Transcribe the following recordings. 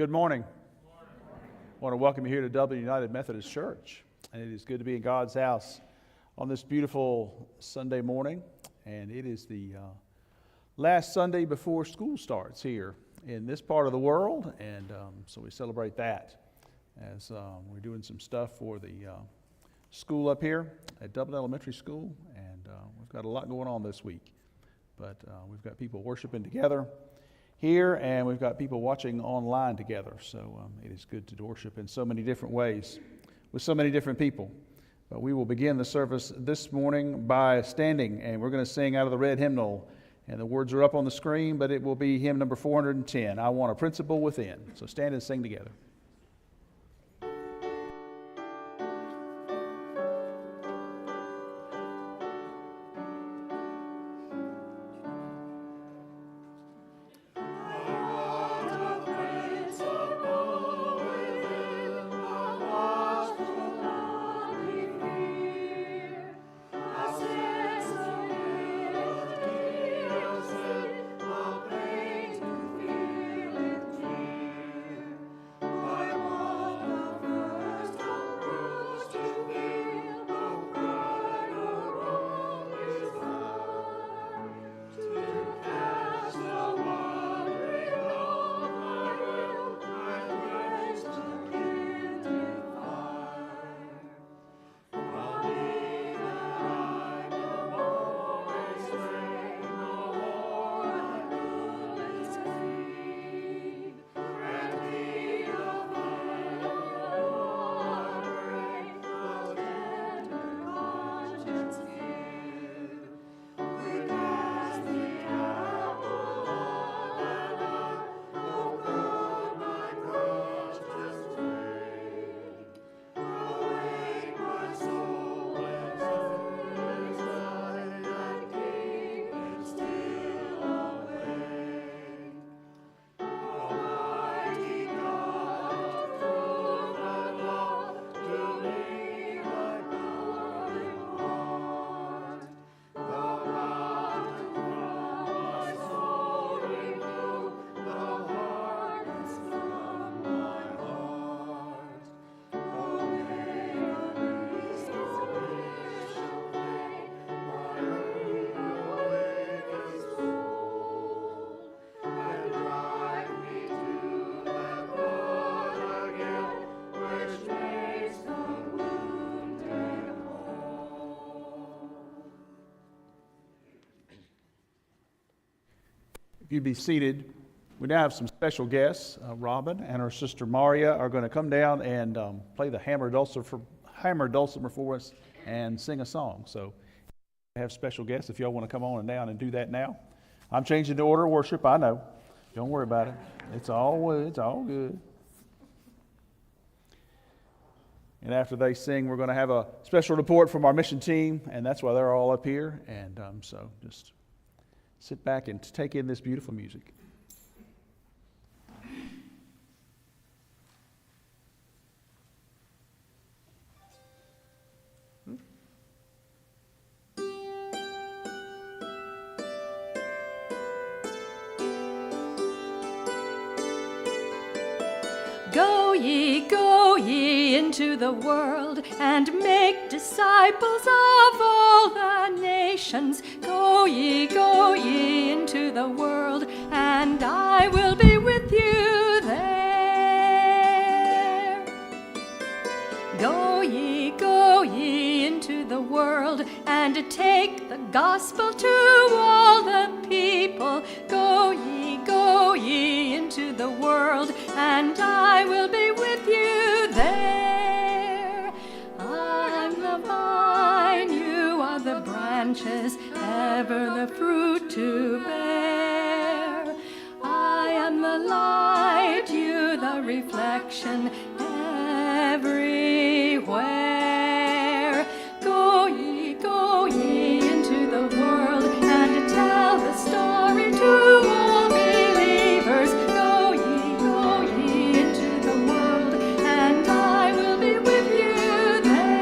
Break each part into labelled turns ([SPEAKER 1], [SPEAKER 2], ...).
[SPEAKER 1] Good morning. I want to welcome you here to Dublin United Methodist Church. And it is good to be in God's house on this beautiful Sunday morning. And it is the last Sunday before school starts here in this part of the world. And so we celebrate that as we're doing some stuff for the school up here at Dublin Elementary School. And we've got a lot going on this week. But we've got people worshiping together here, and we've got people watching online together. So it is good to worship in so many different ways with so many different people. But we will begin the service this morning by standing, and we're going to sing out of the red hymnal. And the words are up on the screen, but it will be hymn number 410, I Want a Principle Within. So stand and sing together. You'd be seated. We now have some special guests. Robin and her sister Maria are going to come down and play the hammer dulcimer for us and sing a song. So we have special guests if y'all want to come on and down and do that now. I'm changing the order of worship, I know. Don't worry about it. It's all good. And after they sing, we're going to have a special report from our mission team, and that's why they're all up here. And so just sit back and take in this beautiful music.
[SPEAKER 2] Go ye into the world and make disciples of all the nations. Go ye into the world, and I will be with you there. Go ye into the world and take the gospel to all the people. Go ye into the world, and I will be with you there. I'm the vine, you are the branches, ever the fruit to bear. I am the light, you the reflection, everywhere. Go ye into the world and tell the story to all believers. Go ye into the world, and I will be with you there.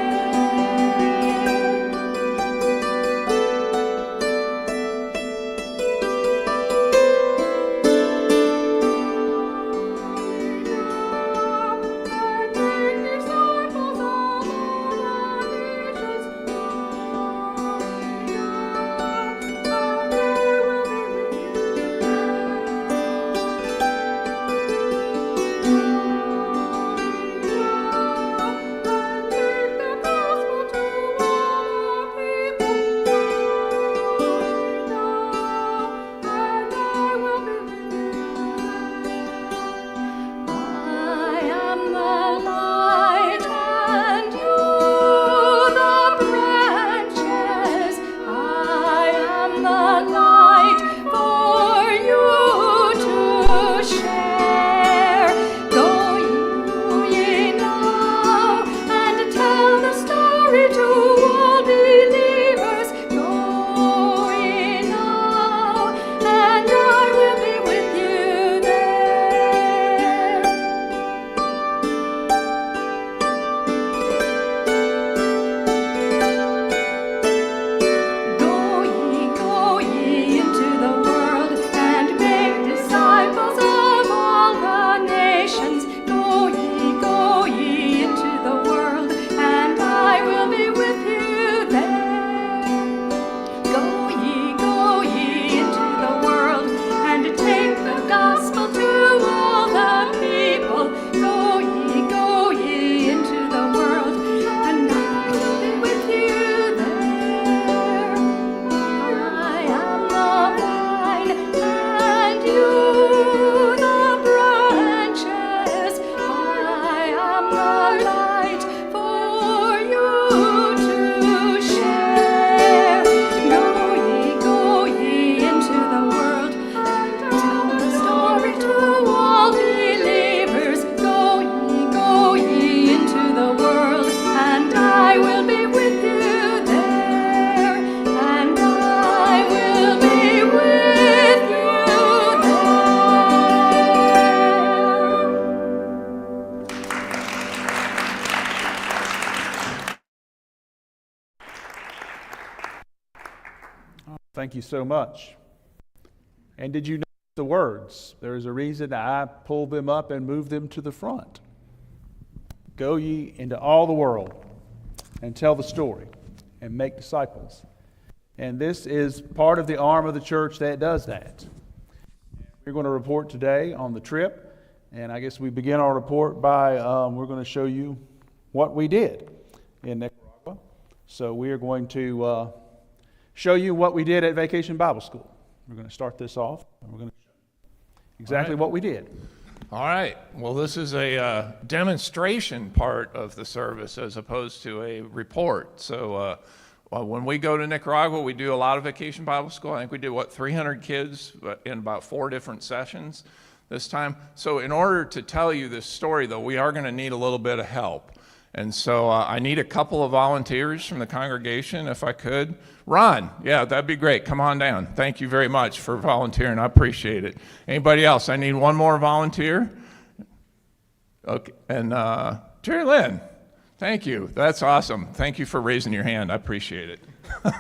[SPEAKER 2] share. Go ye now and tell the story to all believers. Go ye now, and I will be with you there. Go ye into the world and make disciples of all the nations. Go ye into the world, and I will be with you there. Go ye into the world and take the gospel to all the people. Go ye into the world, and I will be with you there. I am the vine, and you the branches. I am the light for you to share. Go ye into the world and tell the story to all believers. Go ye into the world, and I will be with you there. And I will be with you there.
[SPEAKER 1] Thank you so much. And did you know the words? There is a reason I pulled them up and moved them to the front. Go ye into all the world and tell the story and make disciples. And this is part of the arm of the church that does that. We're going to report today on the trip, and I guess we begin our report by we're going to show you what we did in Nicaragua. So we are going to show you what we did at Vacation Bible School. We're going to start this off, and we're going to show you exactly what we did.
[SPEAKER 3] All right. Well, this is a demonstration part of the service as opposed to a report. So when we go to Nicaragua, we do a lot of Vacation Bible School. I think we did, 300 kids in about 4 different sessions this time. So in order to tell you this story, though, we are going to need a little bit of help. And so I need a couple of volunteers from the congregation, if I could. Ron, yeah, that'd be great. Come on down. Thank you very much for volunteering. I appreciate it. Anybody else? I need one more volunteer. Okay, and Jerry Lynn, thank you. That's awesome. Thank you for raising your hand. I appreciate it. All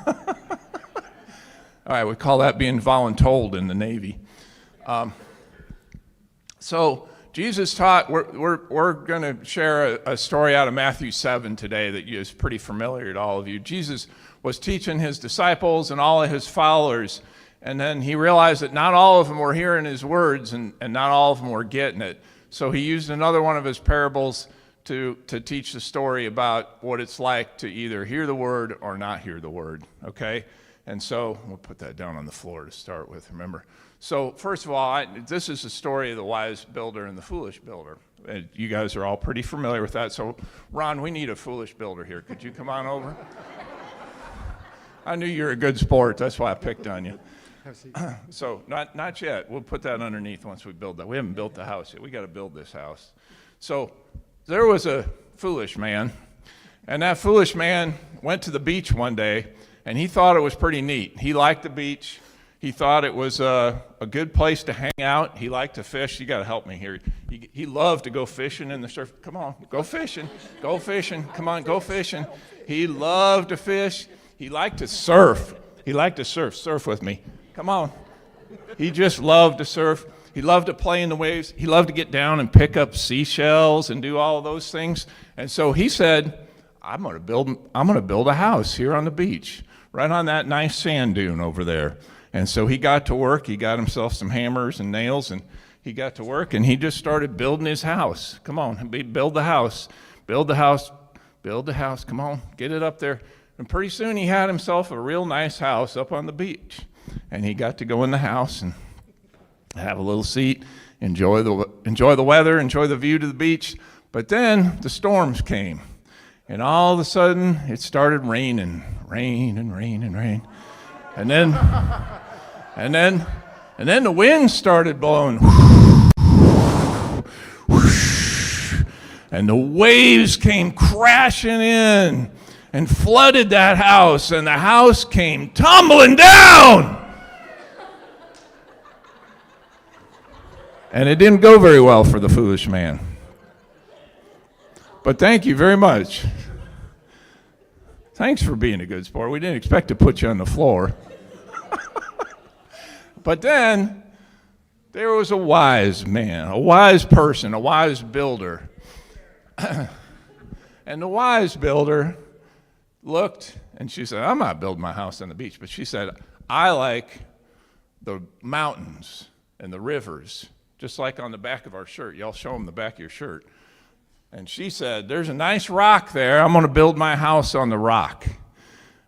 [SPEAKER 3] right, we call that being voluntold in the Navy. So Jesus taught, we're going to share a story out of Matthew 7 today that is pretty familiar to all of you. Jesus was teaching his disciples and all of his followers, and then he realized that not all of them were hearing his words and not all of them were getting it. So he used another one of his parables to teach the story about what it's like to either hear the word or not hear the word, okay? And so we'll put that down on the floor to start with, remember. So first of all, this is the story of the wise builder and the foolish builder. And you guys are all pretty familiar with that. So Ron, we need a foolish builder here. Could you come on over? I knew you were a good sport. That's why I picked on you. So not yet. We'll put that underneath once we build that. We haven't built the house yet. We got to build this house. So there was a foolish man, and that foolish man went to the beach one day, and he thought it was pretty neat. He liked the beach. He thought it was a good place to hang out. He liked to fish. You got to help me here. He loved to go fishing in the surf. Come on, go fishing. Go fishing. Come on, go fishing. He loved to fish. He liked to surf. He liked to surf. Surf with me. Come on. He just loved to surf. He loved to play in the waves. He loved to get down and pick up seashells and do all of those things. And so he said, I'm going to build a house here on the beach, right on that nice sand dune over there. And so he got to work. He got himself some hammers and nails, and he got to work, and he just started building his house. Come on, build the house. Build the house. Build the house. Come on, get it up there. And pretty soon he had himself a real nice house up on the beach. And he got to go in the house and have a little seat, enjoy the weather, enjoy the view to the beach. But then the storms came, and all of a sudden it started raining, rain and rain and rain. And then the wind started blowing. And the waves came crashing in and flooded that house, and the house came tumbling down. And it didn't go very well for the foolish man. But thank you very much. Thanks for being a good sport. We didn't expect to put you on the floor. But then there was a wise man, a wise person, a wise builder. And the wise builder looked and she said, I'm not building my house on the beach. But she said, I like the mountains and the rivers, just like on the back of our shirt. Y'all show them the back of your shirt. And she said, there's a nice rock there. I'm going to build my house on the rock,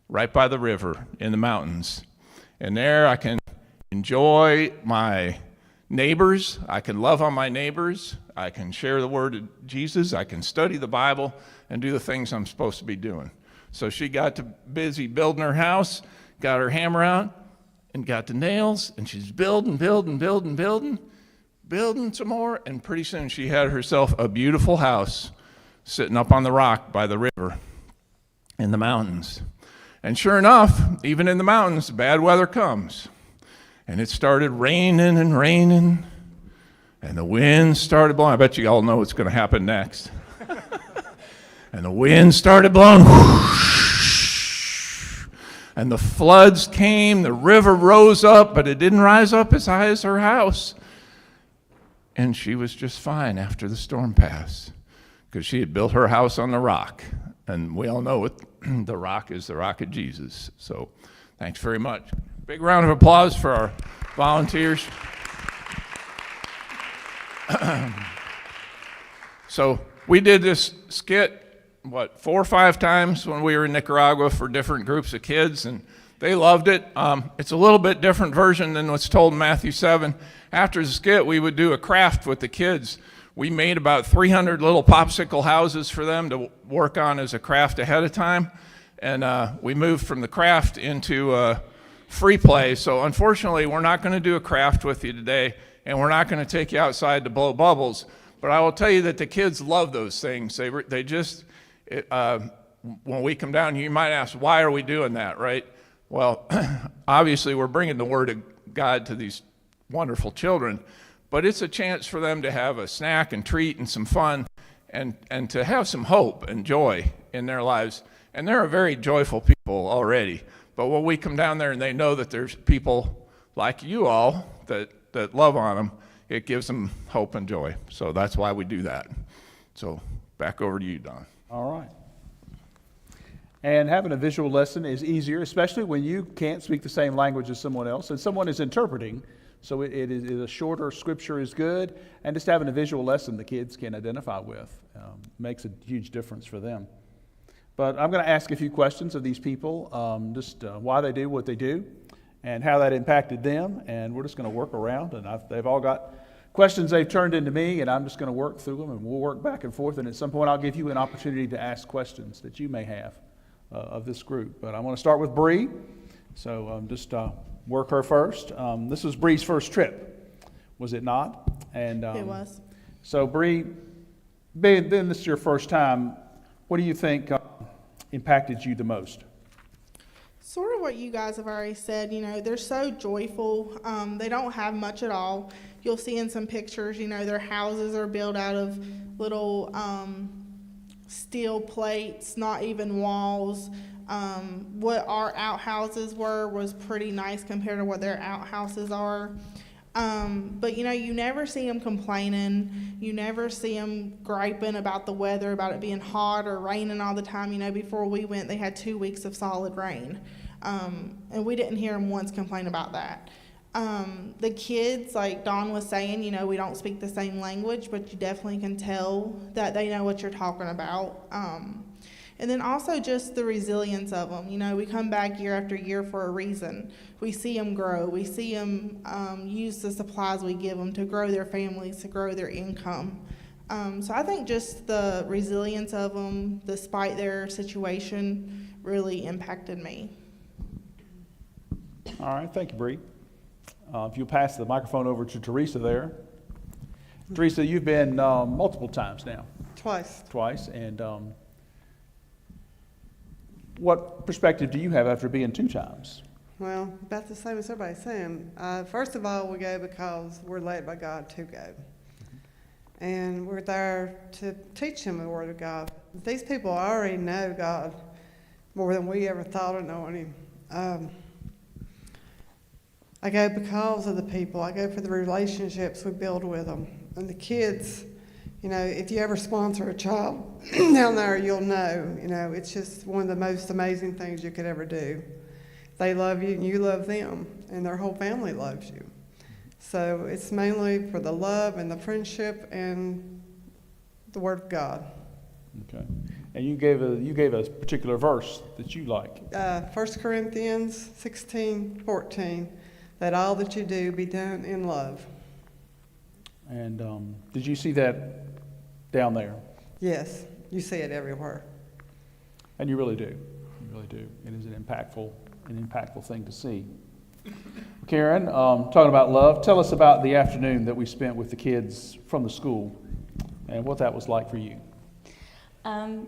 [SPEAKER 3] right by the river in the mountains. And there I can enjoy my neighbors. I can love on my neighbors. I can share the word of Jesus. I can study the Bible and do the things I'm supposed to be doing. So she got to busy building her house, got her hammer out, and got the nails, and she's building some more, and pretty soon she had herself a beautiful house sitting up on the rock by the river in the mountains. And sure enough, even in the mountains, bad weather comes. And it started raining and raining, and the wind started blowing. I bet you all know what's going to happen next. And the wind started blowing, whoosh, and the floods came. The river rose up, but it didn't rise up as high as her house. And she was just fine after the storm passed because she had built her house on the rock. And we all know it, the rock is the rock of Jesus. So thanks very much. Big round of applause for our volunteers. So we did this skit, 4 or 5 times when we were in Nicaragua for different groups of kids, and they loved it. It's a little bit different version than what's told in Matthew 7. After the skit, we would do a craft with the kids. We made about 300 little popsicle houses for them to work on as a craft ahead of time. And we moved from the craft into free play. So unfortunately, we're not going to do a craft with you today, and we're not going to take you outside to blow bubbles. But I will tell you that the kids love those things. They just, when we come down here, you might ask, why are we doing that, right? Well, obviously, we're bringing the Word of God to these wonderful children, but it's a chance for them to have a snack and treat and some fun and to have some hope and joy in their lives. And they're a very joyful people already. But when we come down there and they know that there's people like you all that love on them, it gives them hope and joy. So that's why we do that. So back over to you, Don.
[SPEAKER 1] All right. And having a visual lesson is easier, especially when you can't speak the same language as someone else and someone is interpreting. So it is a shorter scripture is good, and just having a visual lesson the kids can identify with makes a huge difference for them. But I'm going to ask a few questions of these people, why they do what they do and how that impacted them, and we're just going to work around. And they've all got questions they've turned into me, and I'm just going to work through them, and we'll work back and forth. And at some point, I'll give you an opportunity to ask questions that you may have of this group. But I'm going to start with Bree, so work her first. This was Bree's first trip, was it not? And
[SPEAKER 4] It was.
[SPEAKER 1] So Bree, being this is your first time, what do you think impacted you the most?
[SPEAKER 4] Sort of what you guys have already said. They're so joyful. They don't have much at all. You'll see in some pictures, their houses are built out of little steel plates, not even walls. What our outhouses was pretty nice compared to what their outhouses are. But you never see them complaining. You never see them griping about the weather, about it being hot or raining all the time. Before we went, they had 2 weeks of solid rain. And we didn't hear them once complain about that. The kids, like Don was saying, we don't speak the same language, but you definitely can tell that they know what you're talking about. And then also just the resilience of them. We come back year after year for a reason. We see them grow. We see them use the supplies we give them to grow their families, to grow their income. So I think just the resilience of them, despite their situation, really impacted me.
[SPEAKER 1] All right, thank you, Bree. If you'll pass the microphone over to Teresa there. Teresa, you've been multiple times now.
[SPEAKER 5] Twice.
[SPEAKER 1] Twice. And what perspective do you have after being 2 times?
[SPEAKER 5] Well, about the same as everybody's saying. First of all, we go because we're led by God to go. And we're there to teach them the Word of God. These people already know God more than we ever thought of knowing Him. I go because of the people. I go for the relationships we build with them. And the kids, you know, if you ever sponsor a child down there, you'll know, you know, it's just one of the most amazing things you could ever do. They love you and you love them, and their whole family loves you. So it's mainly for the love and the friendship and the Word of God.
[SPEAKER 1] Okay. And you gave a particular verse that you like.
[SPEAKER 5] 1 Corinthians 16:14, that all that you do be done in love.
[SPEAKER 1] And did you see that down there?
[SPEAKER 5] Yes, you see it everywhere.
[SPEAKER 1] And you really do. You really do. It is an impactful thing to see. Karen, talking about love, tell us about the afternoon that we spent with the kids from the school and what that was like for you.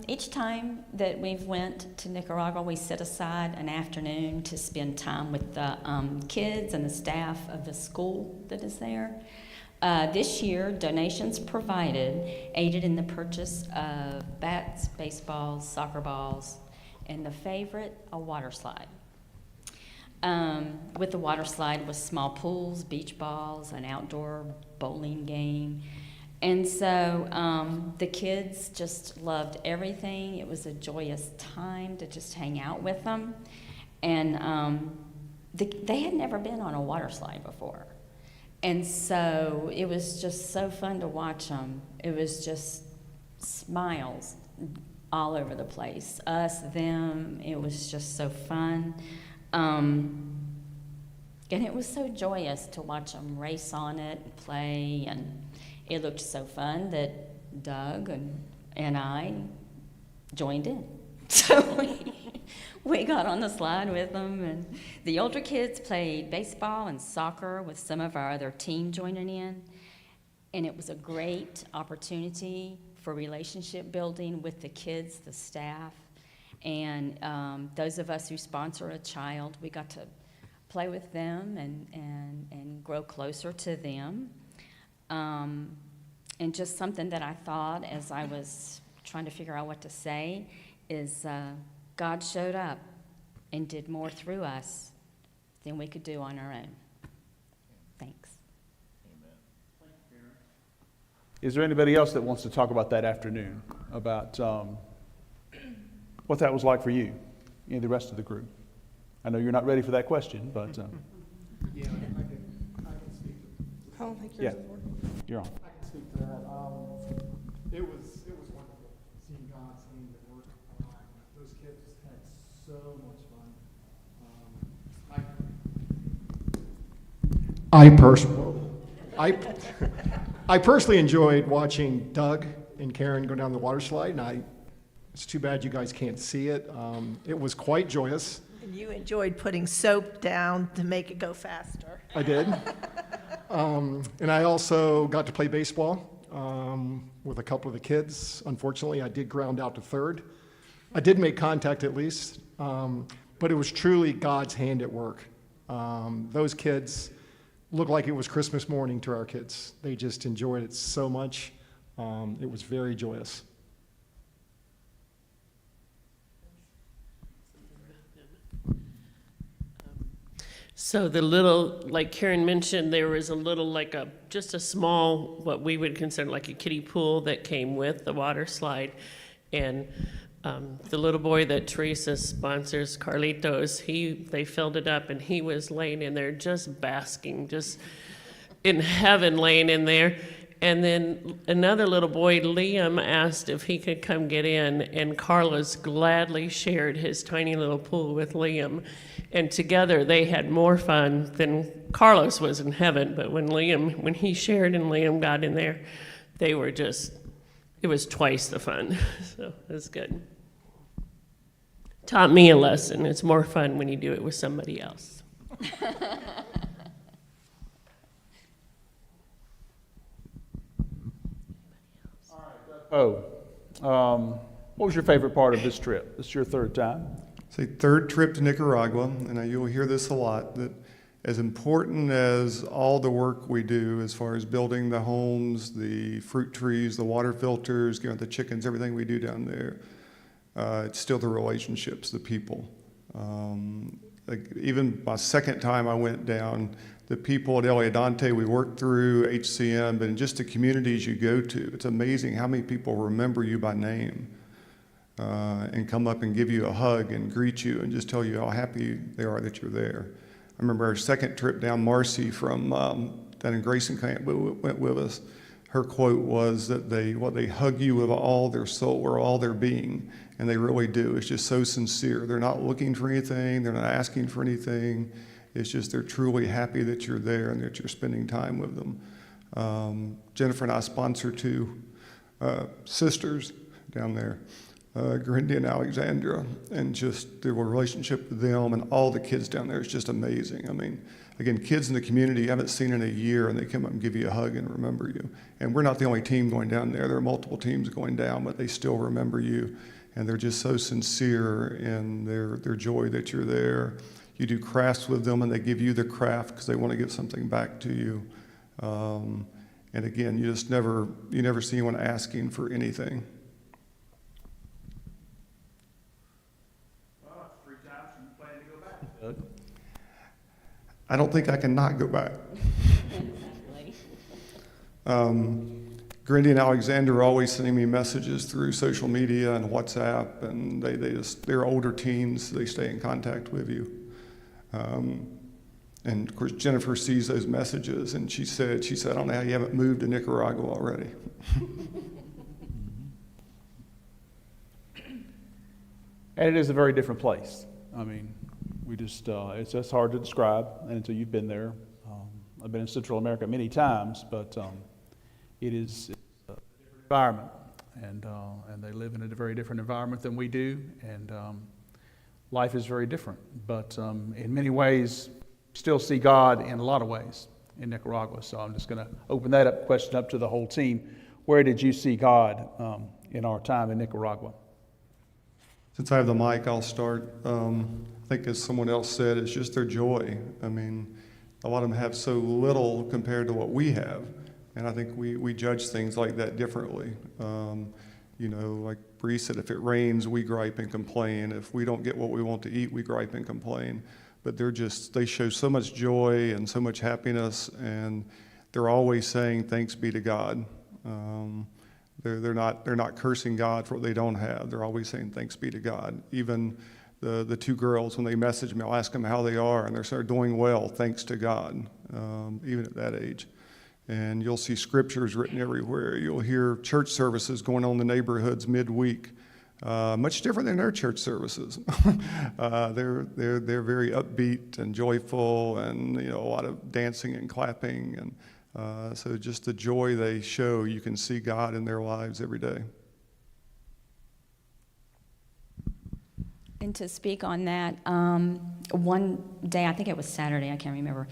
[SPEAKER 6] Each time that we've went to Nicaragua, we set aside an afternoon to spend time with the kids and the staff of the school that is there. This year, donations provided aided in the purchase of bats, baseballs, soccer balls, and the favorite, a water slide. With the water slide was small pools, beach balls, an outdoor bowling game. And so the kids just loved everything. It was a joyous time to just hang out with them. And they had never been on a water slide before. And so it was just so fun to watch them. It was just smiles all over the place. Us, them, it was just so fun. And it was so joyous to watch them race on it and play, and it looked so fun that Doug and I joined in. So we got on the slide with them, and the older kids played baseball and soccer with some of our other team joining in, and it was a great opportunity for relationship building with the kids, the staff, and those of us who sponsor a child, we got to play with them and grow closer to them. And just something that I thought as I was trying to figure out what to say is God showed up and did more through us than we could do on our own. Thanks.
[SPEAKER 1] Is there anybody else that wants to talk about that afternoon, about what that was like for you and the rest of the group? I know you're not ready for that question, but
[SPEAKER 7] Yeah, I can speak to
[SPEAKER 5] I don't think
[SPEAKER 1] Yeah.
[SPEAKER 5] yours is working.
[SPEAKER 1] you're on.
[SPEAKER 7] I can speak to that. It was wonderful seeing God's hand at work. Those kids just had so much fun. I personally enjoyed watching Doug and Karen go down the water slide, and it's too bad you guys can't see it. It was quite joyous.
[SPEAKER 8] And you enjoyed putting soap down to make it go faster.
[SPEAKER 7] I did. And I also got to play baseball with a couple of the kids. Unfortunately, I did ground out to third. I did make contact at least, but it was truly God's hand at work. Those kids looked like it was Christmas morning to our kids. They just enjoyed it so much. It was very joyous.
[SPEAKER 9] So the little, like Karen mentioned, there was a little, just a small, what we would consider like a kiddie pool that came with the water slide. And the little boy that Teresa sponsors, Carlitos, they filled it up and he was laying in there just basking, just in heaven laying in there. And then another little boy, Liam, asked if he could come get in, and Carlos gladly shared his tiny little pool with Liam. And together they had more fun than Carlos was in heaven, but when he shared and Liam got in there, it was twice the fun. So it was good. Taught me a lesson. It's more fun when you do it with somebody else.
[SPEAKER 1] Oh, What was your favorite part of this trip? This is your third time.
[SPEAKER 10] Say third trip to Nicaragua, and you'll hear this a lot, that as important as all the work we do as far as building the homes, the fruit trees, the water filters, the chickens, everything we do down there, it's still the relationships, the people. Like even my second time I went down, the people at El Ayudante we worked through, HCM, but in just the communities you go to, it's amazing how many people remember you by name and come up and give you a hug and greet you and just tell you how happy they are that you're there. I remember our second trip down, Marcy from down in Grayson Camp went with us. Her quote was that they hug you with all their soul or all their being, and they really do. It's just so sincere. They're not looking for anything. They're not asking for anything. It's just they're truly happy that you're there and that you're spending time with them. Jennifer and I sponsor two sisters down there, Grindy and Alexandra, and just the relationship with them and all the kids down there is just amazing. I mean, again, kids in the community you haven't seen in a year, and they come up and give you a hug and remember you. And we're not the only team going down there. There are multiple teams going down, but they still remember you. And they're just so sincere in their joy that you're there. You do crafts with them, and they give you the craft because they want to give something back to you. And again, you never see anyone asking for anything.
[SPEAKER 1] Well, 3 times you plan to go back, Doug.
[SPEAKER 10] I don't think I can not go back. Grindy and Alexander are always sending me messages through social media and WhatsApp, and they're older teens, they stay in contact with you. And of course, Jennifer sees those messages, and she said, I don't know how you haven't moved to Nicaragua already.
[SPEAKER 1] And it is a very different place. I mean, it's just hard to describe until you've been there. I've been in Central America many times, but it is a different environment, and they live in a very different environment than we do, and life is very different. But in many ways, still see God in a lot of ways in Nicaragua. So I'm just going to open that question up to the whole team. Where did you see God in our time in Nicaragua?
[SPEAKER 10] Since I have the mic, I'll start. I think as someone else said, it's just their joy. I mean, a lot of them have so little compared to what we have. And I think we judge things like that differently. Like Bree said, if it rains, we gripe and complain. If we don't get what we want to eat, we gripe and complain. But they show so much joy and so much happiness, and they're always saying, thanks be to God. They're not cursing God for what they don't have. They're always saying, thanks be to God. Even the 2 girls, when they message me, I'll ask them how they are, and they're doing well, thanks to God, even at that age. And you'll see scriptures written everywhere. You'll hear church services going on in the neighborhoods midweek, much different than their church services. They're very upbeat and joyful, and a lot of dancing and clapping, and so just the joy they show, you can see God in their lives every day.
[SPEAKER 6] And to speak on that, one day, I think it was Saturday, I can't remember,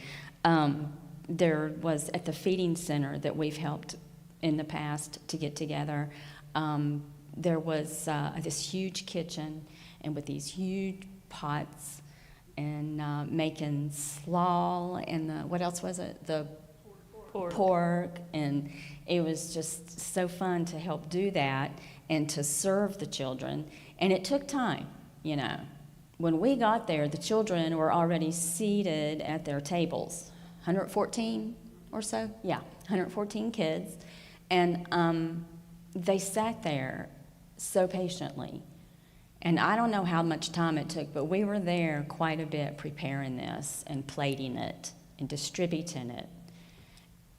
[SPEAKER 6] there was at the feeding center that we've helped in the past to get together, there was this huge kitchen, and with these huge pots, and making slaw, and what else was it? The pork, and it was just so fun to help do that and to serve the children. And it took time, When we got there, the children were already seated at their tables. 114 or so? Yeah, 114 kids. And they sat there so patiently. And I don't know how much time it took, but we were there quite a bit preparing this and plating it and distributing it.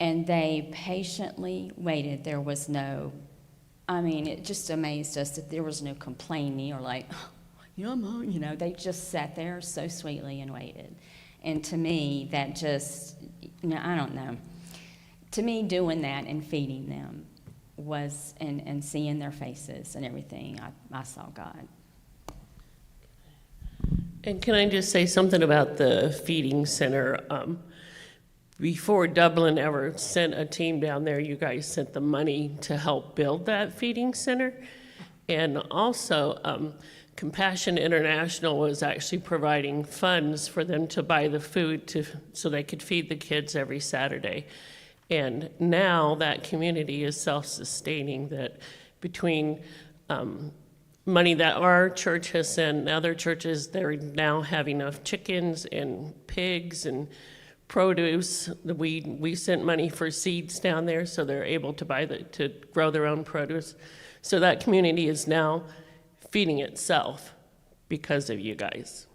[SPEAKER 6] And they patiently waited. There was it just amazed us that there was no complaining or they just sat there so sweetly and waited. And to me, that just, I don't know. To me, doing that and feeding them was, and seeing their faces and everything, I saw God.
[SPEAKER 9] And can I just say something about the feeding center? Before Dublin ever sent a team down there, you guys sent the money to help build that feeding center. And also, Compassion International was actually providing funds for them to buy the food so they could feed the kids every Saturday. And now that community is self-sustaining, that between money that our church has sent and other churches, they now have enough chickens and pigs and produce. We sent money for seeds down there, so they're able to to grow their own produce. So that community is now feeding itself because of you guys.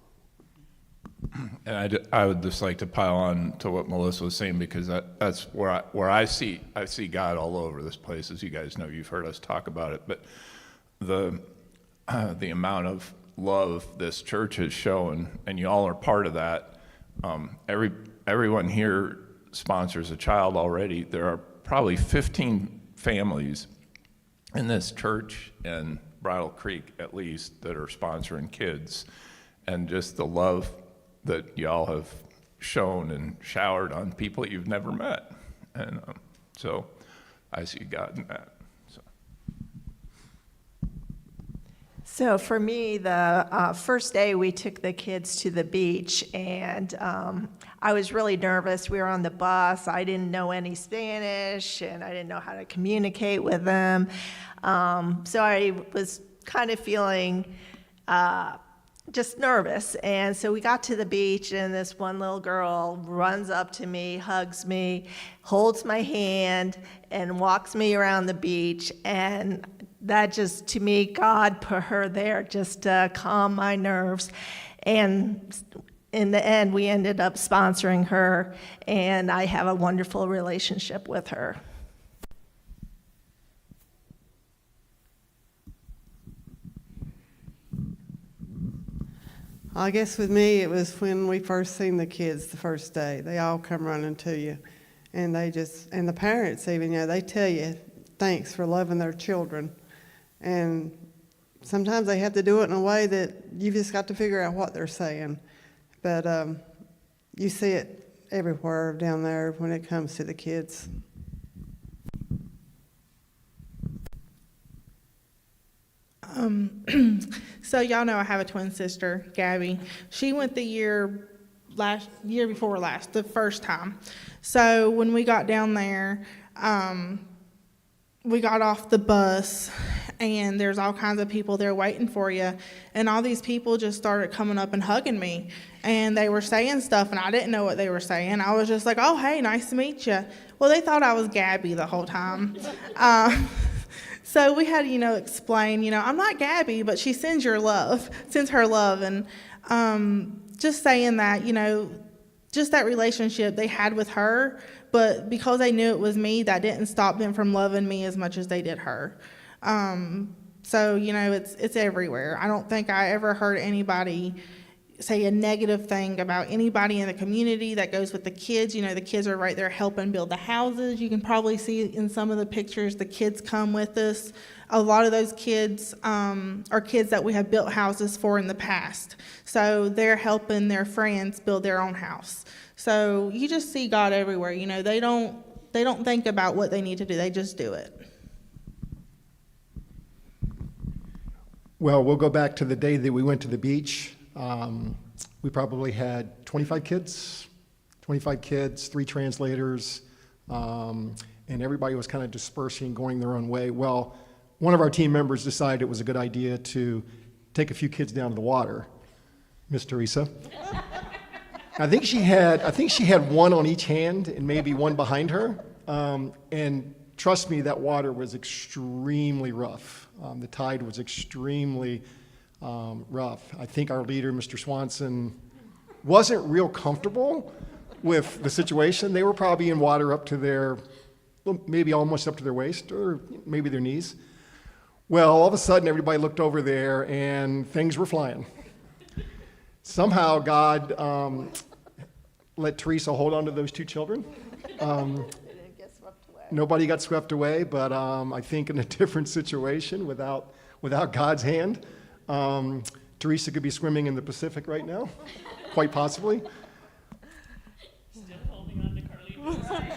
[SPEAKER 3] And I would just like to pile on to what Melissa was saying, because that's where I see God all over this place. As you guys know, you've heard us talk about it, but the amount of love this church has shown, and you all are part of that. Everyone here sponsors a child already. There are probably 15 families in this church and Bridle Creek, at least, that are sponsoring kids, and just the love that y'all have shown and showered on people that you've never met. And so I see God in that.
[SPEAKER 8] So for me, the first day we took the kids to the beach, and I was really nervous. We were on the bus. I didn't know any Spanish, and I didn't know how to communicate with them. So I was kind of feeling just nervous. And so we got to the beach, and this one little girl runs up to me, hugs me, holds my hand, and walks me around the beach. And that just, to me, God put her there just to calm my nerves. And in the end, we ended up sponsoring her, and I have a wonderful relationship with her.
[SPEAKER 5] I guess with me, it was when we first seen the kids the first day. They all come running to you. And and the parents even, they tell you thanks for loving their children. And sometimes they have to do it in a way that you've just got to figure out what they're saying. But you see it everywhere down there when it comes to the kids.
[SPEAKER 4] So y'all know I have a twin sister, Gabby. She went the year before last, the first time. So when we got down there, we got off the bus, and there's all kinds of people there waiting for you. And all these people just started coming up and hugging me. And they were saying stuff, and I didn't know what they were saying. I was just like, oh, hey, nice to meet you. Well, they thought I was Gabby the whole time. So we had to, explain, I'm not Gabby, but she sends her love. And just saying that, just that relationship they had with her, but because they knew it was me, that didn't stop them from loving me as much as they did her. So, it's everywhere. I don't think I ever heard anybody say a negative thing about anybody in the community that goes with the kids. The kids are right there helping build the houses. You can probably see in some of the pictures the kids come with us. A lot of those kids are kids that we have built houses for in the past. So they're helping their friends build their own house. So you just see God everywhere. They don't think about what they need to do. They just do it.
[SPEAKER 7] Well, we'll go back to the day that we went to the beach. We probably had 25 kids, 3 translators, and everybody was kind of dispersing, going their own way. Well, one of our team members decided it was a good idea to take a few kids down to the water, Miss Teresa. I think she had one on each hand and maybe one behind her. And trust me, that water was extremely rough. The tide was extremely rough. I think our leader, Mr. Swanson, wasn't real comfortable with the situation. They were probably in water up to maybe almost up to their waist, or maybe their knees. Well, all of a sudden, everybody looked over there, and things were flying. Somehow, God let Teresa hold on to those 2 children. Nobody got swept away, but I think in a different situation, without God's hand, Teresa could be swimming in the Pacific right now, quite possibly.
[SPEAKER 9] Still holding on to Carlito's.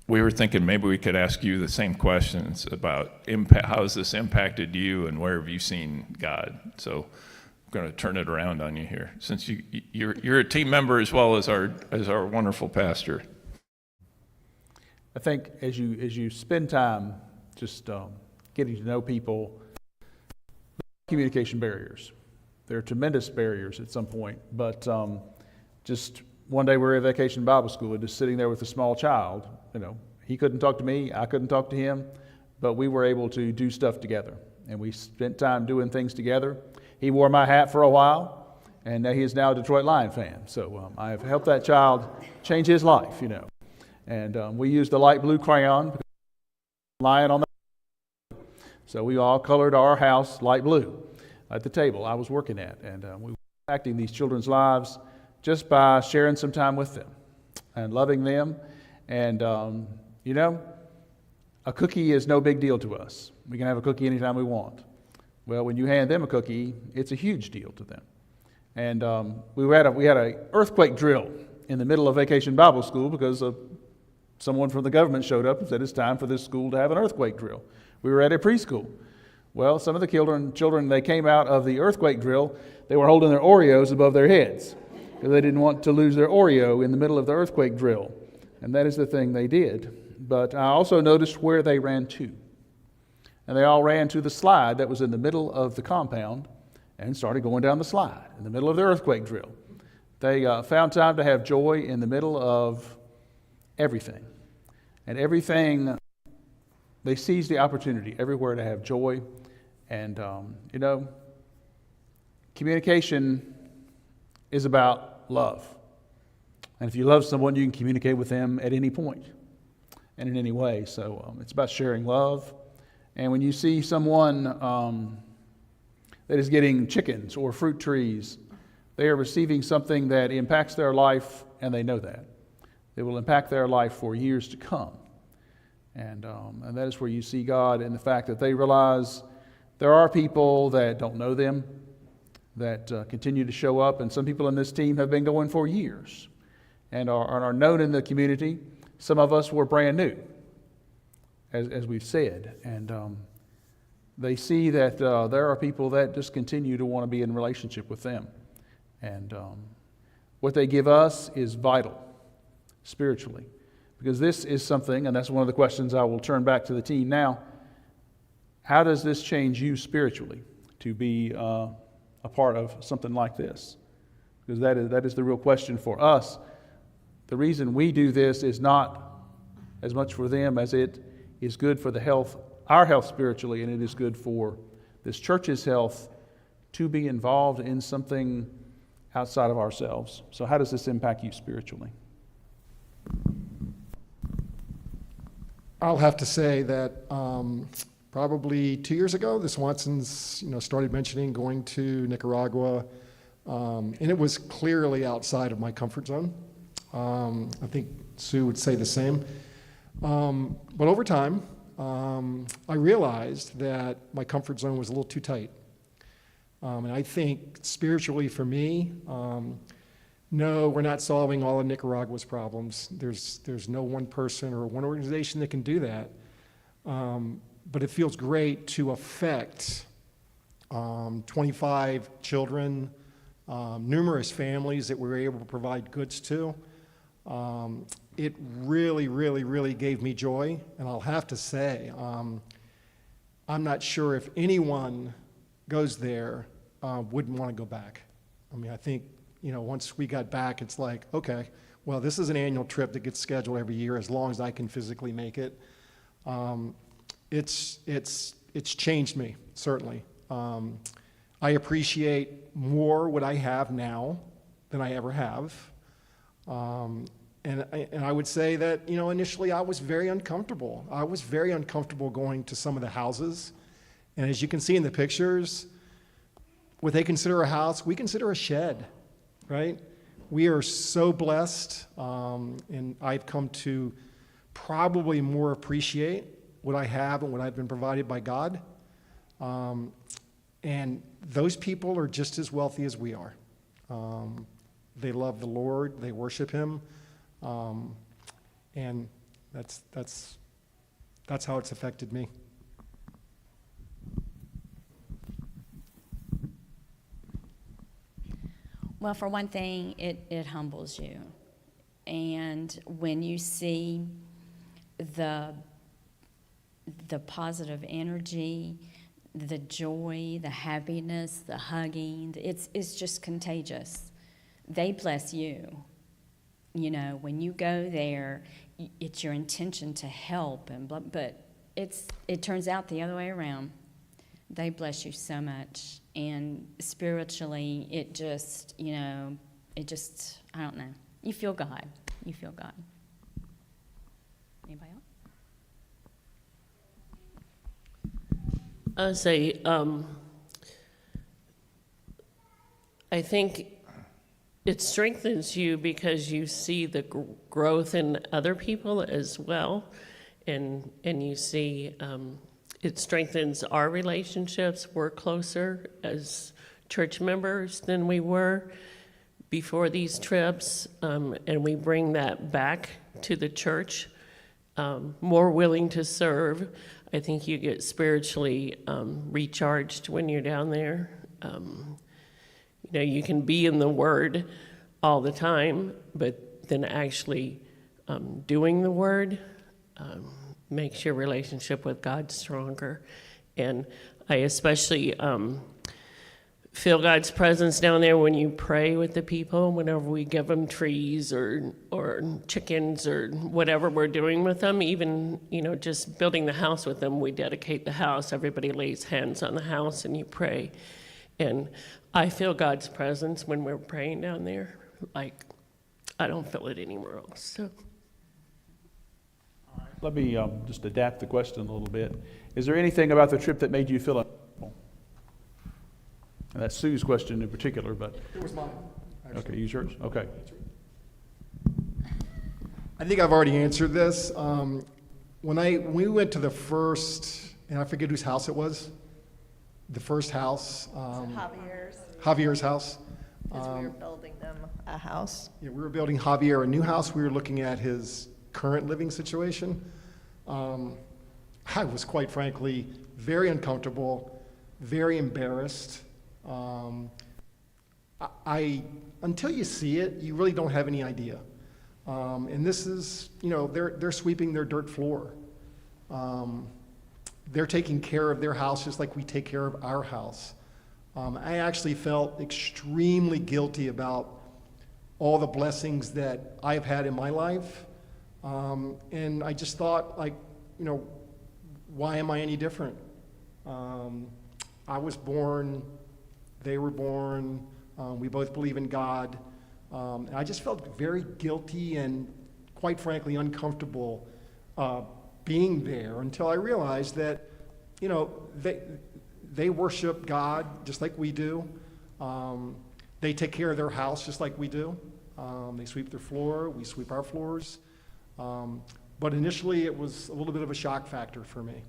[SPEAKER 3] we were thinking maybe we could ask you the same questions about how has this impacted you and where have you seen God? So I'm going to turn it around on you here, since you're a team member as well as our wonderful pastor.
[SPEAKER 1] I think as you spend time just getting to know people, communication barriers. There are tremendous barriers at some point, but just one day we were at Vacation Bible School and just sitting there with a small child. He couldn't talk to me, I couldn't talk to him, but we were able to do stuff together, and we spent time doing things together. He wore my hat for a while, and he is now a Detroit Lion fan. So I have helped that child change his life, And we used the light blue crayon, lion on the. So we all colored our house light blue at the table I was working at, and we were impacting these children's lives just by sharing some time with them and loving them. And a cookie is no big deal to us. We can have a cookie anytime we want. Well, when you hand them a cookie, it's a huge deal to them. And we had a earthquake drill in the middle of Vacation Bible School because someone from the government showed up and said it's time for this school to have an earthquake drill. We were at a preschool. Well, some of the children, they came out of the earthquake drill, they were holding their Oreos above their heads because they didn't want to lose their Oreo in the middle of the earthquake drill. And that is the thing they did. But I also noticed where they ran to. And they all ran to the slide that was in the middle of the compound and started going down the slide in the middle of the earthquake drill. They found time to have joy in the middle of everything. And everything, they seized the opportunity everywhere to have joy. And, communication is about love. And if you love someone, you can communicate with them at any point and in any way. So it's about sharing love. And when you see someone that is getting chickens or fruit trees, they are receiving something that impacts their life, and they know that. It will impact their life for years to come. And that is where you see God in the fact that they realize there are people that don't know them, that continue to show up, and some people in this team have been going for years and are known in the community. Some of us were brand new, as we've said, and they see that there are people that just continue to want to be in relationship with them. And what they give us is vital spiritually, because this is something, and that's one of the questions I will turn back to the team now. How does this change you spiritually to be a part of something like this? Because that is the real question for us. The reason we do this is not as much for them as it is good for our health spiritually, and it is good for this church's health to be involved in something outside of ourselves. So how does this impact you spiritually?
[SPEAKER 7] I'll have to say that probably 2 years ago, the Swansons, started mentioning going to Nicaragua, and it was clearly outside of my comfort zone. I think Sue would say the same. But over time, I realized that my comfort zone was a little too tight. And I think spiritually for me, no, we're not solving all of Nicaragua's problems. There's no one person or one organization that can do that. But it feels great to affect 25 children, numerous families that we were able to provide goods to. It really, really, really gave me joy. And I'll have to say, I'm not sure if anyone goes there wouldn't want to go back. I mean, I think, once we got back, it's like, okay, well, this is an annual trip that gets scheduled every year as long as I can physically make it. It's changed me, certainly. I appreciate more what I have now than I ever have. And I would say that, initially I was very uncomfortable. I was very uncomfortable going to some of the houses. And as you can see in the pictures, what they consider a house, we consider a shed, right? We are so blessed, and I've come to probably more appreciate what I have and what I've been provided by God. And those people are just as wealthy as we are. They love the Lord, they worship Him, and That's how it's affected me.
[SPEAKER 6] Well, for one thing, it humbles you. And when you see the positive energy, the joy, the happiness, the hugging, it's just contagious. They bless you. You know, when you go there, it's your intention to help, but it turns out the other way around. They bless you so much, and spiritually, it just, I don't know. You feel God. You feel God. Anybody else?
[SPEAKER 9] I say, I think it strengthens you because you see the growth in other people as well, and you see it strengthens our relationships. We're closer as church members than we were before these trips, and we bring that back to the church, more willing to serve. I think you get spiritually recharged when you're down there. You can be in the Word all the time, but then actually doing the Word makes your relationship with God stronger. And I especially feel God's presence down there when you pray with the people, whenever we give them trees or chickens or whatever we're doing with them. Even, just building the house with them, we dedicate the house. Everybody lays hands on the house and you pray. And I feel God's presence when we're praying down there. Like, I don't feel it anywhere else. So.
[SPEAKER 1] Let me just adapt the question a little bit. Is there anything about the trip that made you feel uncomfortable? And that's Sue's question in particular, but.
[SPEAKER 7] It was mine. Actually.
[SPEAKER 1] Okay, use yours? Okay.
[SPEAKER 7] I think I've already answered this. When we went to the first, and I forget whose house it was, the first house. Javier's house.
[SPEAKER 8] Because we were building them a house.
[SPEAKER 7] Yeah, we were building Javier a new house. We were looking at his current living situation. I was quite frankly very uncomfortable, very embarrassed. Until you see it, you really don't have any idea. And this is, they're sweeping their dirt floor. They're taking care of their house just like we take care of our house. I actually felt extremely guilty about all the blessings that I've had in my life. And I just thought, why am I any different? I was born, they were born, we both believe in God. And I just felt very guilty and, quite frankly, uncomfortable being there until I realized that, they worship God just like we do. They take care of their house just like we do. They sweep their floor, we sweep our floors. But initially, it was a little bit of a shock factor for me.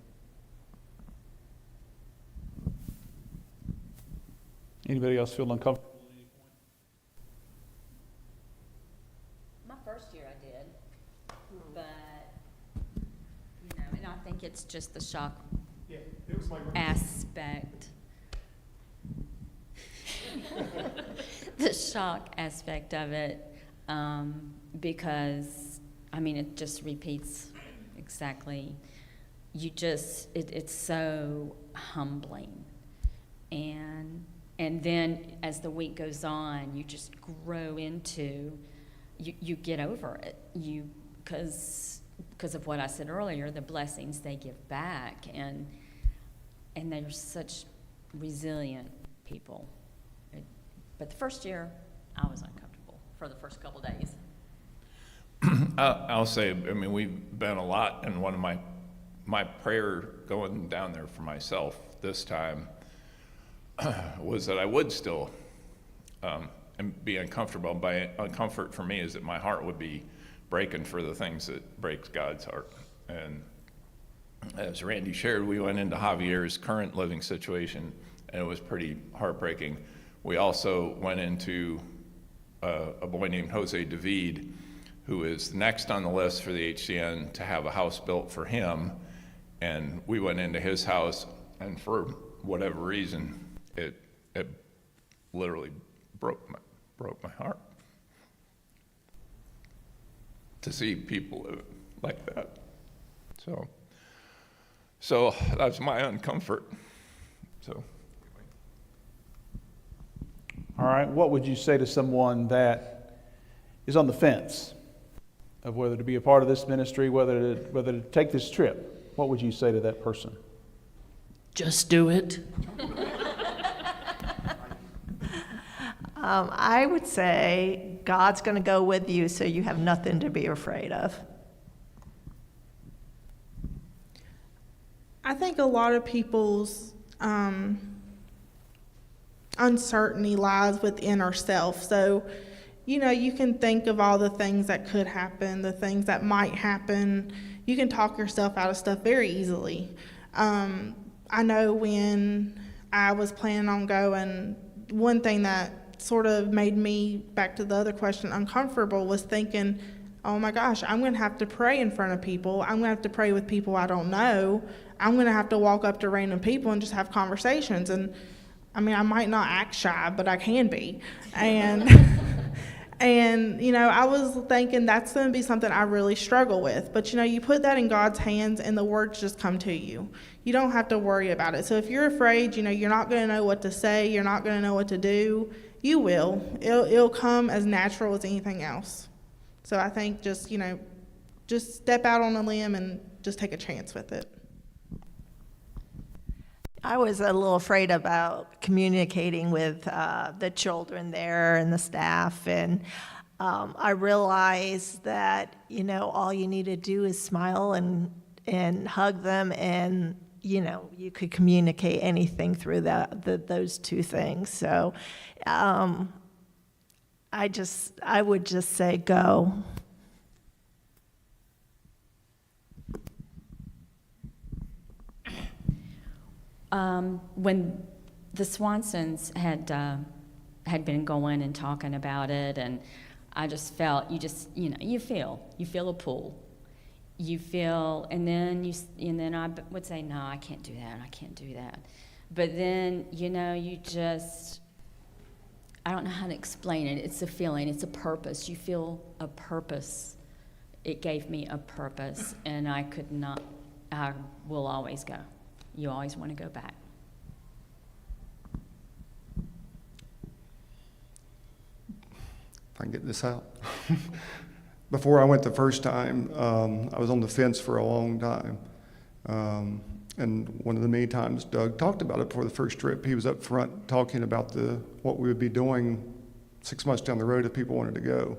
[SPEAKER 1] Anybody else feel uncomfortable?
[SPEAKER 6] My first year I did, but, and I think it's just the shock
[SPEAKER 7] It was my
[SPEAKER 6] aspect. The shock aspect of it, because, it just repeats exactly. It's so humbling. And then as the week goes on, you just grow into, you get over it. Because of what I said earlier, the blessings they give back, and they're such resilient people. But the first year, I was uncomfortable for the first couple days.
[SPEAKER 3] I'll say, we've been a lot, and one of my prayer going down there for myself this time was that I would still be uncomfortable. By uncomfort for me is that my heart would be breaking for the things that breaks God's heart. And as Randy shared, we went into Javier's current living situation, and it was pretty heartbreaking. We also went into a boy named Jose David, who is next on the list for the HCN to have a house built for him. And we went into his house, and for whatever reason, it literally broke my heart to see people live like that. So that's my uncomfort. So.
[SPEAKER 1] All right, what would you say to someone that is on the fence of whether to be a part of this ministry, whether to take this trip? What would you say to that person?
[SPEAKER 9] Just do it.
[SPEAKER 8] I would say God's going to go with you, so you have nothing to be afraid of.
[SPEAKER 4] I think a lot of people's uncertainty lies within ourselves. So, you can think of all the things that could happen, the things that might happen. You can talk yourself out of stuff very easily. I know when I was planning on going, one thing that sort of made me, back to the other question, uncomfortable was thinking, oh my gosh, I'm going to have to pray in front of people. I'm going to have to pray with people I don't know. I'm going to have to walk up to random people and just have conversations. And I mean, I might not act shy, but I can be. And, I was thinking that's going to be something I really struggle with. But, you put that in God's hands and the words just come to you. You don't have to worry about it. So if you're afraid, you're not going to know what to say, you're not going to know what to do, you will. It'll come as natural as anything else. So I think just step out on a limb and just take a chance with it.
[SPEAKER 8] I was a little afraid about communicating with the children there and the staff, and I realized that all you need to do is smile and hug them, and you could communicate anything through those two things. So I would just say go.
[SPEAKER 6] When the Swansons had been going and talking about it, and I just felt, you feel a pull. You feel, and then I would say, no, I can't do that, I can't do that. But then, you just, I don't know how to explain it. It's a feeling, it's a purpose. You feel a purpose. It gave me a purpose, and I will always go. You always want to go back.
[SPEAKER 10] If I can get this out. Before I went the first time, I was on the fence for a long time. And one of the many times Doug talked about it before the first trip, he was up front talking about what we would be doing 6 months down the road if people wanted to go.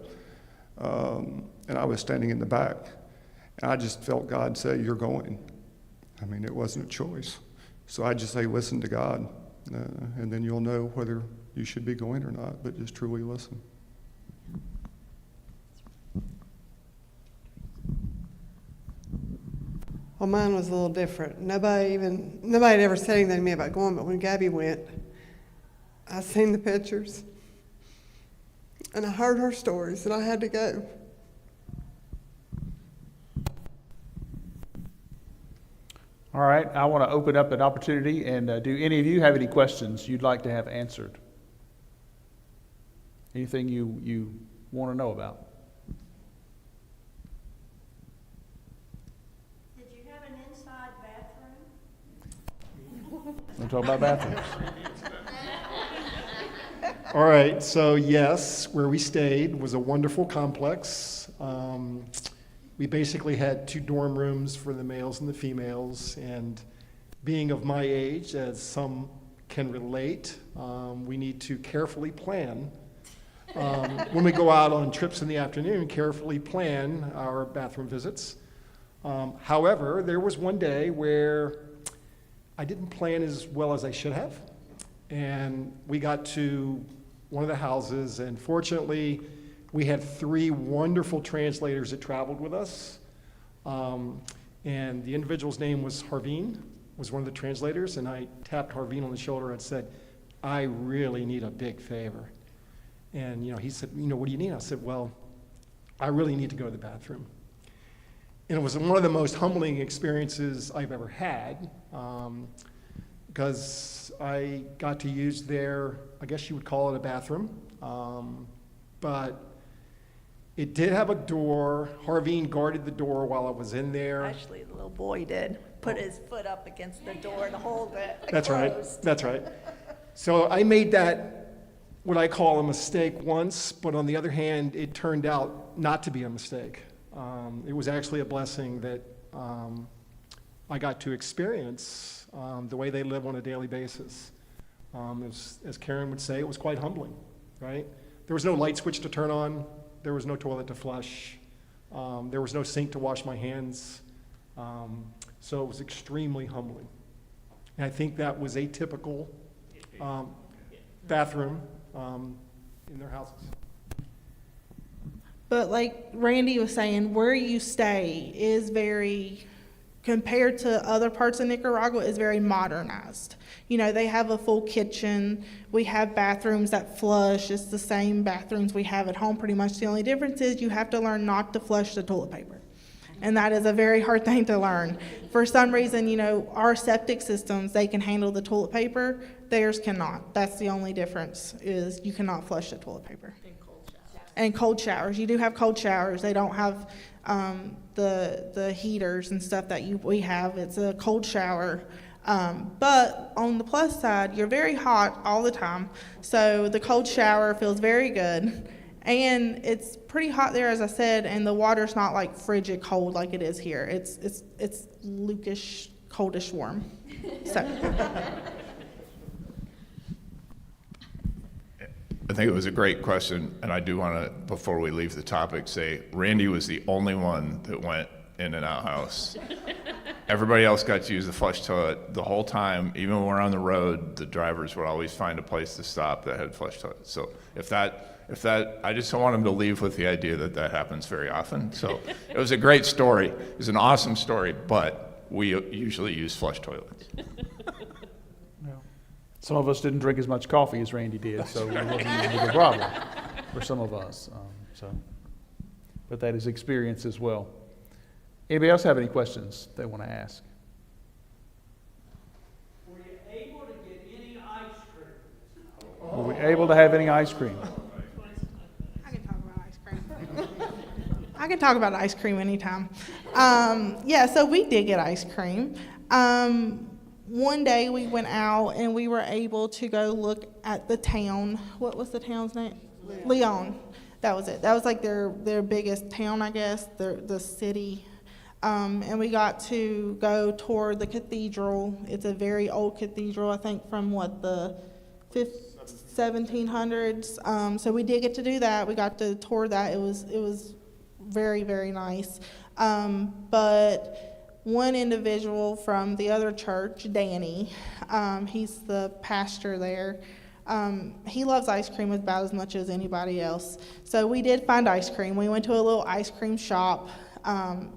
[SPEAKER 10] And I was standing in the back. And I just felt God say, you're going. I mean, it wasn't a choice. So I just say, listen to God, and then you'll know whether you should be going or not, but just truly listen.
[SPEAKER 5] Well, mine was a little different. Nobody had ever said anything to me about going, but when Gabby went, I seen the pictures, and I heard her stories, and I had to go.
[SPEAKER 1] All right, I want to open up an opportunity, and do any of you have any questions you'd like to have answered? Anything you want to know about?
[SPEAKER 8] Did you have an inside bathroom?
[SPEAKER 1] We'll talk about bathrooms.
[SPEAKER 7] All right, so yes, where we stayed was a wonderful complex. We basically had 2 dorm rooms for the males and the females, and being of my age, as some can relate, we need to carefully plan. When we go out on trips in the afternoon, carefully plan our bathroom visits. However, there was one day where I didn't plan as well as I should have, and we got to one of the houses, and fortunately, we had 3 wonderful translators that traveled with us, and the individual's name was Harveen, was one of the translators, and I tapped Harveen on the shoulder and said, I really need a big favor. And he said, what do you need? I said, well, I really need to go to the bathroom. And it was one of the most humbling experiences I've ever had, because I got to use their, I guess you would call it a bathroom, but it did have a door. Harveen guarded the door while I was in there.
[SPEAKER 8] Actually, the little boy did put his foot up against the door to hold it.
[SPEAKER 7] That's right,
[SPEAKER 8] closed.
[SPEAKER 7] that's right. So I made that, what I call a mistake once, but on the other hand, it turned out not to be a mistake. It was actually a blessing that I got to experience the way they live on a daily basis. As Karen would say, it was quite humbling, right? There was no light switch to turn on. There was no toilet to flush. There was no sink to wash my hands. So it was extremely humbling. And I think that was atypical bathroom in their houses.
[SPEAKER 4] But like Randy was saying, where you stay is very, compared to other parts of Nicaragua, is very modernized. You know, they have a full kitchen. We have bathrooms that flush. It's the same bathrooms we have at home pretty much. The only difference is you have to learn not to flush the toilet paper. And that is a very hard thing to learn. For some reason, you know, our septic systems, they can handle the toilet paper. Theirs cannot. That's the only difference, is you cannot flush the toilet paper. And cold showers. You do have cold showers. They don't have the heaters and stuff that we have. It's a cold shower. But on the plus side, you're very hot all the time. So the cold shower feels very good. And it's pretty hot there, as I said, and the water's not like frigid cold like it is here. It's Lukish, coldish warm. So.
[SPEAKER 3] I think it was a great question, and I do want to, before we leave the topic, say Randy was the only one that went in and out house. Everybody else got to use the flush toilet the whole time. Even when we're on the road, the drivers would always find a place to stop that had flush toilets. So if that, I just don't want him to leave with the idea that that happens very often. So it was a great story. It was an awesome story, but we usually use flush toilets.
[SPEAKER 1] Some of us didn't drink as much coffee as Randy did, so it wasn't a big problem for some of us. But that is experience as well. Anybody else have any questions they want to ask?
[SPEAKER 11] Were you able to get any ice cream?
[SPEAKER 1] Were we able to have any ice cream?
[SPEAKER 4] I can talk about ice cream. I can talk about ice cream anytime. So we did get ice cream. One day we went out and we were able to go look at the town. What was the town's name? Leon. That was it. That was like their biggest town, I guess, the city. And we got to go tour the cathedral. It's a very old cathedral, I think from the 1700s. So we did get to do that. We got to tour that. It was very, very nice. But one individual from the other church, Danny, he's the pastor there. He loves ice cream about as much as anybody else. So we did find ice cream. We went to a little ice cream shop.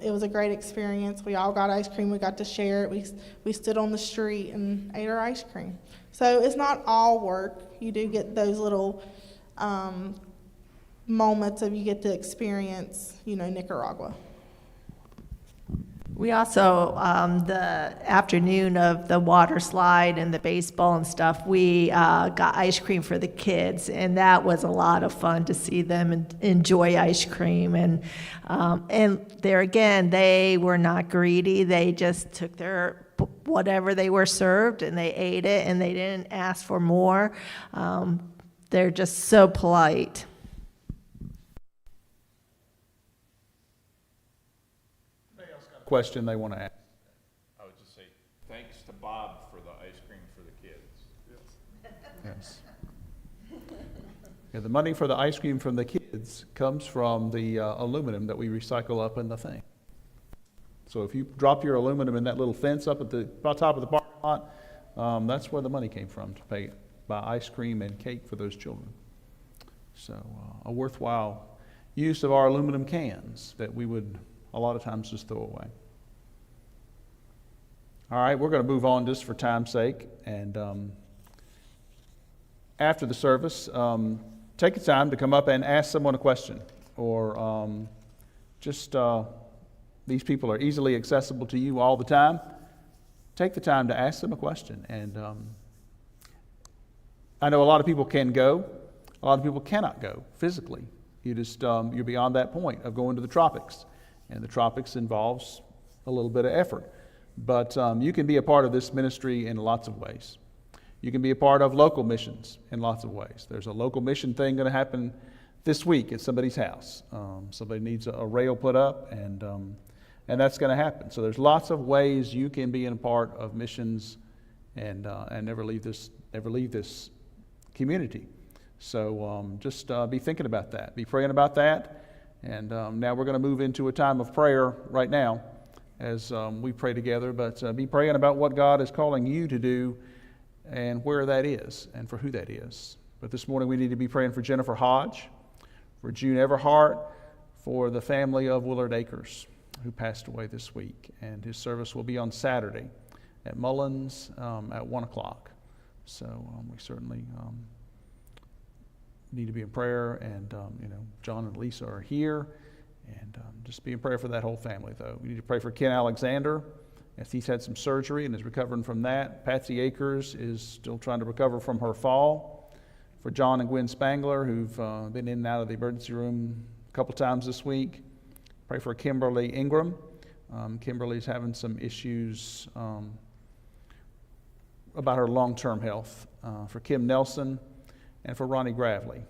[SPEAKER 4] It was a great experience. We all got ice cream. We got to share it. We stood on the street and ate our ice cream. So it's not all work. You do get those little moments of you get to experience, Nicaragua.
[SPEAKER 8] We also, the afternoon of the water slide and the baseball and stuff, we got ice cream for the kids, and that was a lot of fun to see them enjoy ice cream. And there again, they were not greedy. They just took their whatever they were served and they ate it, and they didn't ask for more. They're just so polite.
[SPEAKER 1] Question they want to ask?
[SPEAKER 3] I would just say thanks to Bob for the ice cream for the kids.
[SPEAKER 1] Yes. Yeah, the money for the ice cream from the kids comes from the aluminum that we recycle up in the thing. So if you drop your aluminum in that little fence up at the top of the parking lot, that's where the money came from, to buy ice cream and cake for those children. So a worthwhile use of our aluminum cans that we would a lot of times just throw away. All right, we're going to move on just for time's sake. And after the service, take the time to come up and ask someone a question. or just these people are easily accessible to you all the time, take the time to ask them a question. And I know a lot of people can go, a lot of people cannot go physically. You're beyond that point of going to the tropics, and the tropics involves a little bit of effort. But you can be a part of this ministry in lots of ways. You can be a part of local missions in lots of ways. There's a local mission thing going to happen this week at somebody's house. Somebody needs a rail put up, and that's going to happen. So there's lots of ways you can be a part of missions and never leave this community. So just be thinking about that. Be praying about that. And now we're going to move into a time of prayer right now as we pray together. But be praying about what God is calling you to do and where that is and for who that is. But this morning we need to be praying for Jennifer Hodge, for June Everhart, for the family of Willard Akers, who passed away this week. And his service will be on Saturday at Mullins at 1 o'clock. So we certainly need to be in prayer. And, John and Lisa are here. And just be in prayer for that whole family, though. We need to pray for Ken Alexander, as he's had some surgery and is recovering from that. Patsy Akers is still trying to recover from her fall. For John and Gwen Spangler, who've been in and out of the emergency room a couple times this week. Pray for Kimberly Ingram. Kimberly's having some issues about her long-term health. For Kim Nelson and for Ronnie Gravely.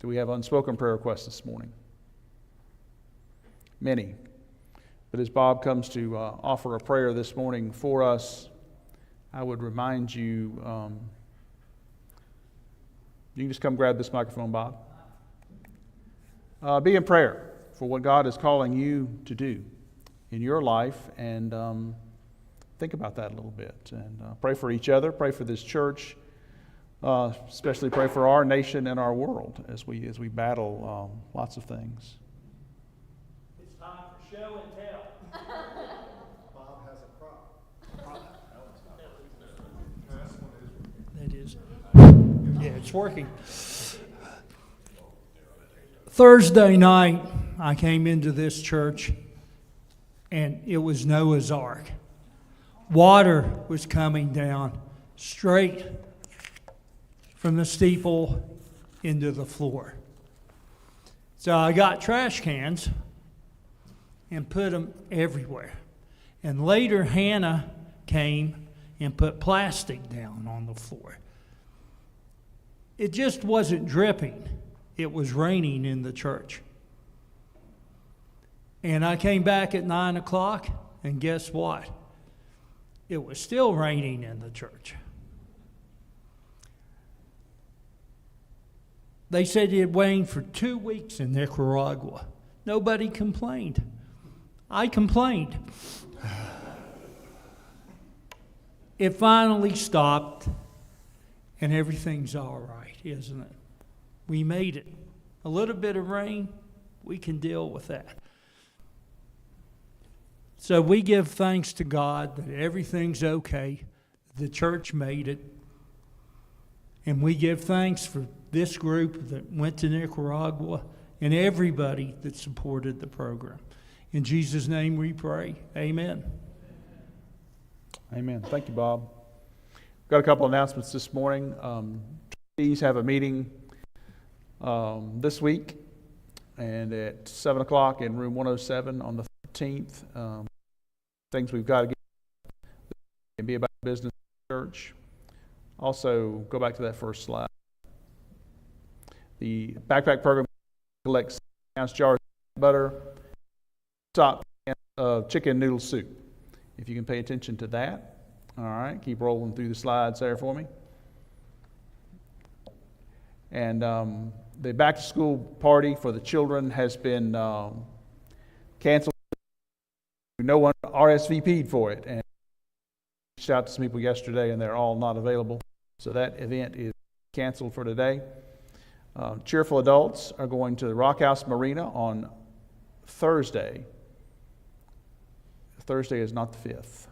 [SPEAKER 1] Do we have unspoken prayer requests this morning? Many. But as Bob comes to offer a prayer this morning for us, I would remind you, you can just come grab this microphone, Bob. Be in prayer for what God is calling you to do in your life, and think about that a little bit. And pray for each other, pray for this church, especially pray for our nation and our world as we battle lots of things.
[SPEAKER 11] It's time for show and tell.
[SPEAKER 7] Bob has a prop.
[SPEAKER 11] That is. Yeah, it's working. Thursday night, I came into this church, and it was Noah's Ark. Water was coming down straight from the steeple into the floor. So I got trash cans and put them everywhere. And later, Hannah came and put plastic down on the floor. It just wasn't dripping. It was raining in the church. And I came back at 9 o'clock, and guess what? It was still raining in the church. They said it had rained for 2 weeks in Nicaragua. Nobody complained. I complained. It finally stopped, and everything's all right, isn't it? We made it. A little bit of rain, we can deal with that. So we give thanks to God that everything's okay. The church made it. And we give thanks for this group that went to Nicaragua and everybody that supported the program. In Jesus' name we pray. Amen.
[SPEAKER 1] Amen. Thank you, Bob. We've got a couple announcements this morning. Trustees have a meeting this week, and at 7 o'clock in room 107 on the 13th. Things we've got to get and be about business church. Also, go back to that first slide. The backpack program collects ounce jars of butter, stock chicken noodle soup. If you can pay attention to that. All right, keep rolling through the slides there for me. And the back to school party for the children has been canceled. No one RSVP'd for it, and reached out to some people yesterday, and they're all not available. So that event is canceled for today. Cheerful Adults are going to the Rock House Marina on Thursday. Thursday is not the 5th.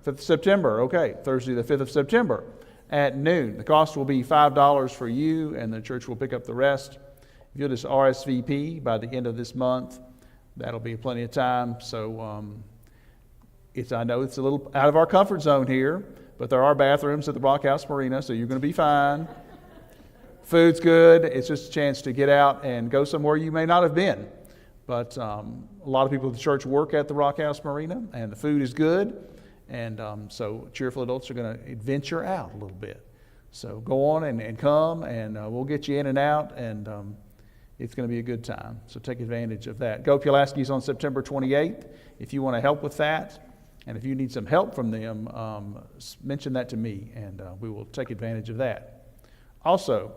[SPEAKER 1] 5th of September, okay. Thursday the 5th of September at noon. The cost will be $5 for you, and the church will pick up the rest. if you'll just RSVP by the end of this month, that'll be plenty of time. So I know it's a little out of our comfort zone here, but there are bathrooms at the Rock House Marina, so you're going to be fine. Food's good. It's just a chance to get out and go somewhere you may not have been. But a lot of people at the church work at the Rock House Marina, and the food is good. And so cheerful adults are going to venture out a little bit. So go on and come, and we'll get you in and out, and it's going to be a good time. So take advantage of that. Go Pulaski's on September 28th. If you want to help with that, and if you need some help from them, mention that to me, and we will take advantage of that. Also,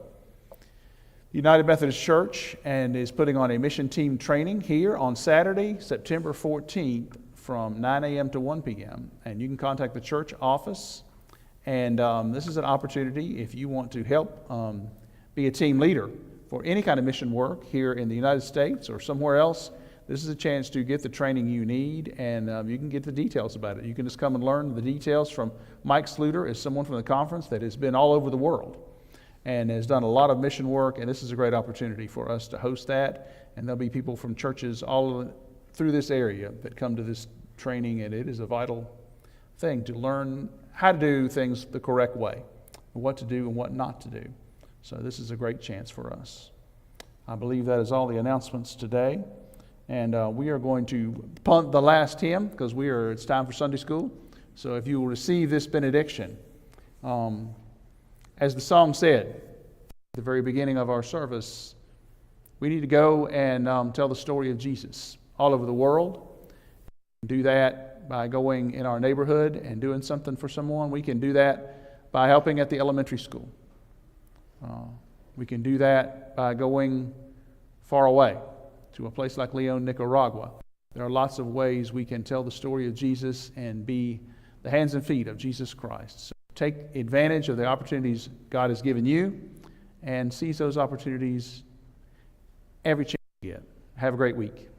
[SPEAKER 1] the United Methodist Church is putting on a mission team training here on Saturday, September 14th from 9 a.m. to 1 p.m. And you can contact the church office. And this is an opportunity if you want to help be a team leader for any kind of mission work here in the United States or somewhere else. This is a chance to get the training you need, and you can get the details about it. You can just come and learn the details from Mike Sluter, as someone from the conference that has been all over the world and has done a lot of mission work, and this is a great opportunity for us to host that. And there'll be people from churches all through this area that come to this training, and it is a vital thing to learn how to do things the correct way, what to do and what not to do. So this is a great chance for us. I believe that is all the announcements today, and we are going to punt the last hymn because it's time for Sunday school. So if you will receive this benediction, as the song said at the very beginning of our service, we need to go and tell the story of Jesus all over the world. Do that by going in our neighborhood and doing something for someone. We can do that by helping at the elementary school. We can do that by going far away to a place like Leon, Nicaragua. There are lots of ways we can tell the story of Jesus and be the hands and feet of Jesus Christ. So take advantage of the opportunities God has given you and seize those opportunities every chance you get. Have a great week.